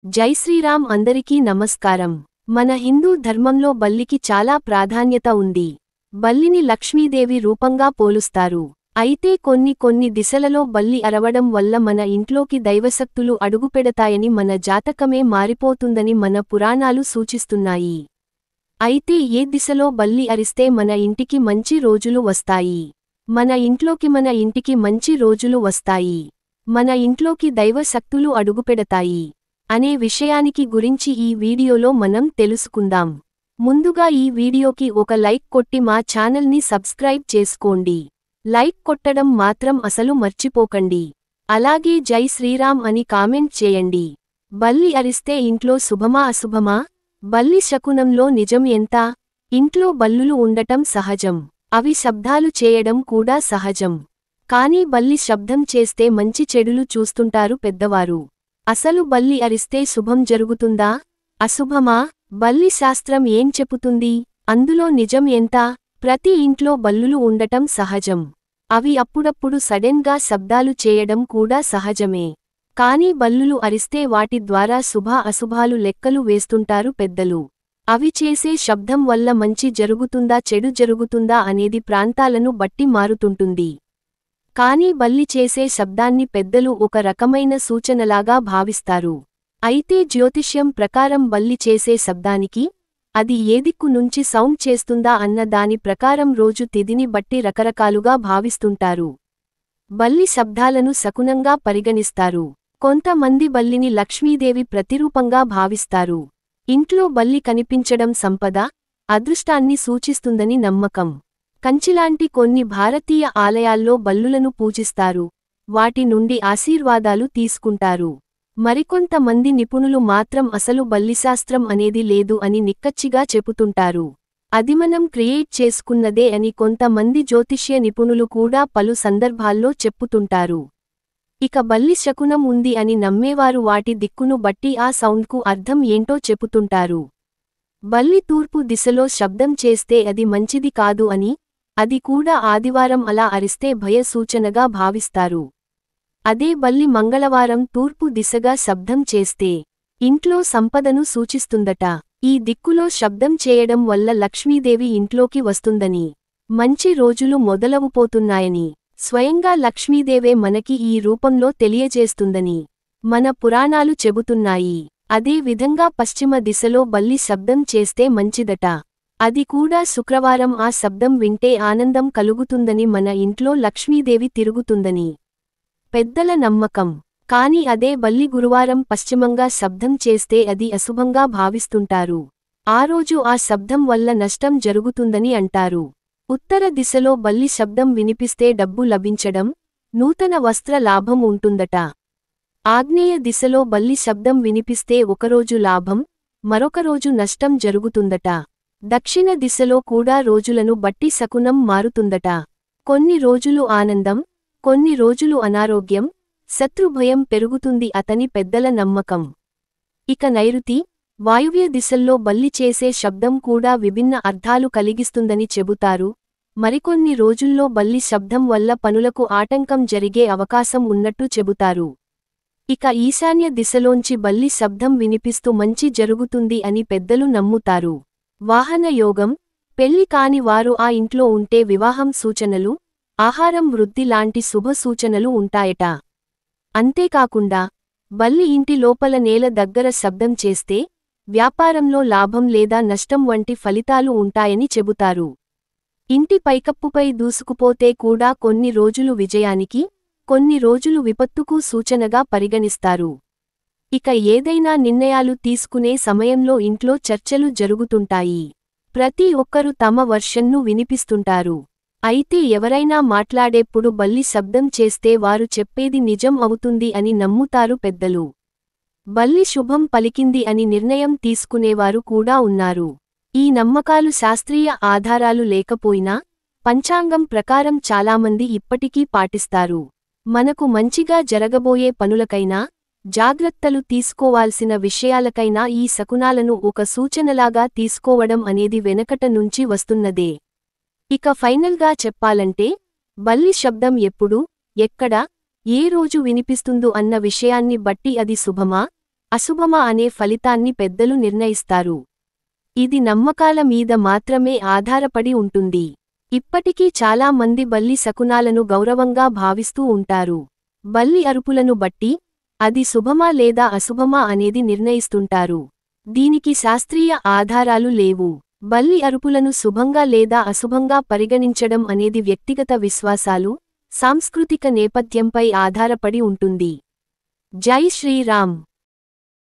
జై శ్రీరామ్. అందరికీ నమస్కారం. మన హిందూ ధర్మంలో బల్లికి చాలా ప్రాధాన్యత ఉంది. బల్లిని లక్ష్మీదేవి రూపంగా పోలుస్తారు. అయితే కొన్ని దిశలలో బల్లి అరవడం వల్ల మన ఇంట్లోకి దైవశక్తులు అడుగుపెడతాయని, మన జాతకమే మారిపోతుందని మన పురాణాలు సూచిస్తున్నాయి. అయితే ఏ దిశలో బల్లి అరిస్తే మన ఇంటికి మంచి రోజులు వస్తాయి, మన ఇంటికి మంచి రోజులు వస్తాయి, మన ఇంట్లోకి దైవ శక్తులు అడుగుపెడతాయి అనే విషయానికి గురించి ఈ వీడియోలో మనం తెలుసుకుందాం. ముందుగా ఈ వీడియోకి ఒక లైక్ కొట్టి మా ఛానల్ని సబ్స్క్రైబ్ చేసుకోండి. లైక్ కొట్టడం మాత్రం అసలు మర్చిపోకండి. అలాగే జై శ్రీరామ్ అని కామెంట్ చేయండి. బల్లి అరిస్తే ఇంట్లో శుభమా అశుభమా? బల్లి శకునంలో నిజం ఎంత? ఇంట్లో బల్లులు ఉండటం సహజం, అవి శబ్దాలు చేయడం కూడా సహజం. కానీ బల్లి శబ్దం చేస్తే మంచి చెడులు చూస్తుంటారు పెద్దవారు. అసలు బల్లి అరిస్తే శుభం జరుగుతుందా అశుభమా? బల్లి శాస్త్రం ఏం చెపుతుంది? అందులో నిజం ఎంత? ప్రతి ఇంట్లో బల్లులు ఉండటం సహజం, అవి అప్పుడప్పుడు సడెన్ గా శబ్దాలు చేయడం కూడా సహజమే. కానీ బల్లులు అరిస్తే వాటి ద్వారా శుభ అశుభాలు లెక్కలు వేస్తుంటారు పెద్దలు. అవి చేసే శబ్దం వల్ల మంచి జరుగుతుందా చెడు జరుగుతుందా అనేది ప్రాంతాలను బట్టి మారుతుంటుంది. కానీ బల్లి చేసే శబ్దాన్ని పెద్దలు ఒక రకమైన సూచనలాగా భావిస్తారు. అయితే జ్యోతిష్యం ప్రకారం బల్లి చేసే శబ్దానికి, అది ఏ దిక్కు నుంచి సౌండ్ చేస్తుందా అన్న దాని ప్రకారం రోజు తిథిని బట్టి రకరకాలుగా భావిస్తుంటారు. బల్లి శబ్దాలను శకునంగా పరిగణిస్తారు. కొంతమంది బల్లిని లక్ష్మీదేవి ప్రతిరూపంగా భావిస్తారు. ఇంట్లో బల్లి కనిపించడం సంపద, అదృష్టాన్ని సూచిస్తుందని నమ్మకం. కంచిలాంటి కొన్ని భారతీయ ఆలయాల్లో బల్లులను పూజిస్తారు, వాటి నుండి ఆశీర్వాదాలు తీసుకుంటారు. మరికొంతమంది నిపుణులు మాత్రం అసలు బల్లిశాస్త్రం అనేది లేదు అని నిక్కచ్చిగా చెపుతుంటారు. అది మనం క్రియేట్ చేసుకున్నదే అని కొంతమంది జ్యోతిష్య నిపుణులు కూడా పలు సందర్భాల్లో చెప్పుతుంటారు. ఇక బల్లి శకునం ఉంది అని నమ్మేవారు వాటి దిక్కును బట్టి ఆ సౌండ్కు అర్థం ఏంటో చెపుతుంటారు. బల్లి తూర్పు దిశలో శబ్దం చేస్తే అది మంచిది కాదు అని, అది కూడా ఆదివారం అలా అరిస్తే భయ సూచనగా భావిస్తారు. అదే బల్లి మంగళవారం తూర్పు దిశగా శబ్దం చేస్తే ఇంట్లో సంపదను సూచిస్తుందట. ఈ దిక్కులో శబ్దం చేయడం వల్ల లక్ష్మీదేవి ఇంట్లోకి వస్తుందని, మంచి రోజులు మొదలవుపోతున్నాయని, స్వయంగా లక్ష్మీదేవే మనకి ఈ రూపంలో తెలియజేస్తుందని మన పురాణాలు చెబుతున్నాయి. అదే విధంగా పశ్చిమ దిశలో బల్లి శబ్దం చేస్తే మంచిదట. అది కూడా శుక్రవారం ఆ శబ్దం వింటే ఆనందం కలుగుతుందని, మన ఇంట్లో లక్ష్మీదేవి తిరుగుతుందని పెద్దల నమ్మకం. కాని అదే బల్లి గురువారం పశ్చిమంగా శబ్దం చేస్తే అది అశుభంగా భావిస్తుంటారు. ఆ రోజు ఆ శబ్దం వల్ల నష్టం జరుగుతుందని అంటారు. ఉత్తర దిశలో బల్లి శబ్దం వినిపిస్తే డబ్బు లభించడం, నూతన వస్త్ర లాభం ఉంటుందట. ఆగ్నేయ దిశలో బల్లి శబ్దం వినిపిస్తే ఒకరోజు లాభం, మరొక రోజు నష్టం జరుగుతుందట. దక్షిణ దిశలో కూడా రోజులను బట్టి శకునం మారుతుందట. కొన్ని రోజులు ఆనందం, కొన్ని రోజులు అనారోగ్యం, శత్రుభయం పెరుగుతుంది అతని పెద్దల నమ్మకం. ఇక నైరుతి, వాయువ్య దిశల్లో బల్లి చేసే శబ్దం కూడా విభిన్న అర్థాలు కలిగిస్తుందని చెబుతారు. మరికొన్ని రోజుల్లో బల్లి శబ్దం వల్ల పనులకు ఆటంకం జరిగే అవకాశం ఉన్నట్టు చెబుతారు. ఇక ఈశాన్య దిశలోంచి బల్లి శబ్దం వినిపిస్తూ మంచి జరుగుతుంది అని పెద్దలు నమ్ముతారు. వాహన యోగం, పెళ్లి కాని వారు ఆ ఇంట్లో ఉంటే వివాహం సూచనలు, ఆహారం వృద్ధి లాంటి శుభ సూచనలు ఉంటాయట. అంతేకాకుండా బల్లి ఇంటి లోపల నేల దగ్గర శబ్దం చేస్తే వ్యాపారంలో లాభం లేదా నష్టం వంటి ఫలితాలు ఉంటాయని చెబుతారు. ఇంటి పైకప్పుపై దూసుకుపోతే కూడా కొన్ని రోజులు విజయానికి, కొన్ని రోజులు విపత్తుకు సూచనగా పరిగణిస్తారు. ఇక ఏదైనా నిర్ణయాలు తీసుకునే సమయంలో ఇంట్లో చర్చలు జరుగుతుంటాయి. ప్రతి ఒక్కరూ తమ వర్షన్ను వినిపిస్తుంటారు. అయితే ఎవరైనా మాట్లాడేప్పుడు బల్లి శబ్దం చేస్తే వారు చెప్పేది నిజం అవుతుంది అని నమ్ముతారు పెద్దలు. బల్లి శుభం పలికింది అని నిర్ణయం తీసుకునేవారు కూడా ఉన్నారు. ఈ నమ్మకాలు శాస్త్రీయ ఆధారాలు లేకపోయినా పంచాంగం ప్రకారం చాలామంది ఇప్పటికీ పాటిస్తారు. మనకు మంచిగా జరగబోయే పనులకైనా, జాగ్రత్తలు తీసుకోవాల్సిన విషయాలకైనా ఈ శకునాలను ఒక సూచనలాగా తీసుకోవడం అనేది వెనకట నుంచి వస్తున్నదే. ఇక ఫైనల్గా చెప్పాలంటే, బల్లి శబ్దం ఎప్పుడు, ఎక్కడ, ఏ రోజు వినిపిస్తుందో అన్న విషయాన్ని బట్టి అది శుభమా, అశుభమా అనే ఫలితాన్ని పెద్దలు నిర్ణయిస్తారు. ఇది నమ్మకాల మీద మాత్రమే ఆధారపడి ఉంటుంది. ఇప్పటికీ చాలా మంది బల్లి శకునాలను గౌరవంగా భావిస్తూ ఉంటారు. బల్లి అరుపులను బట్టి అది శుభమా లేదా అశుభమా అనేది నిర్ణయిస్తుంటారు. దీనికి శాస్త్రీయ ఆధారాలు లేవు. బల్లి అరుపులను శుభంగా లేదా అశుభంగా పరిగణించడం అనేది వ్యక్తిగత విశ్వాసాలు, సాంస్కృతిక నేపథ్యంపై ఆధారపడి ఉంటుంది. జై శ్రీరామ్.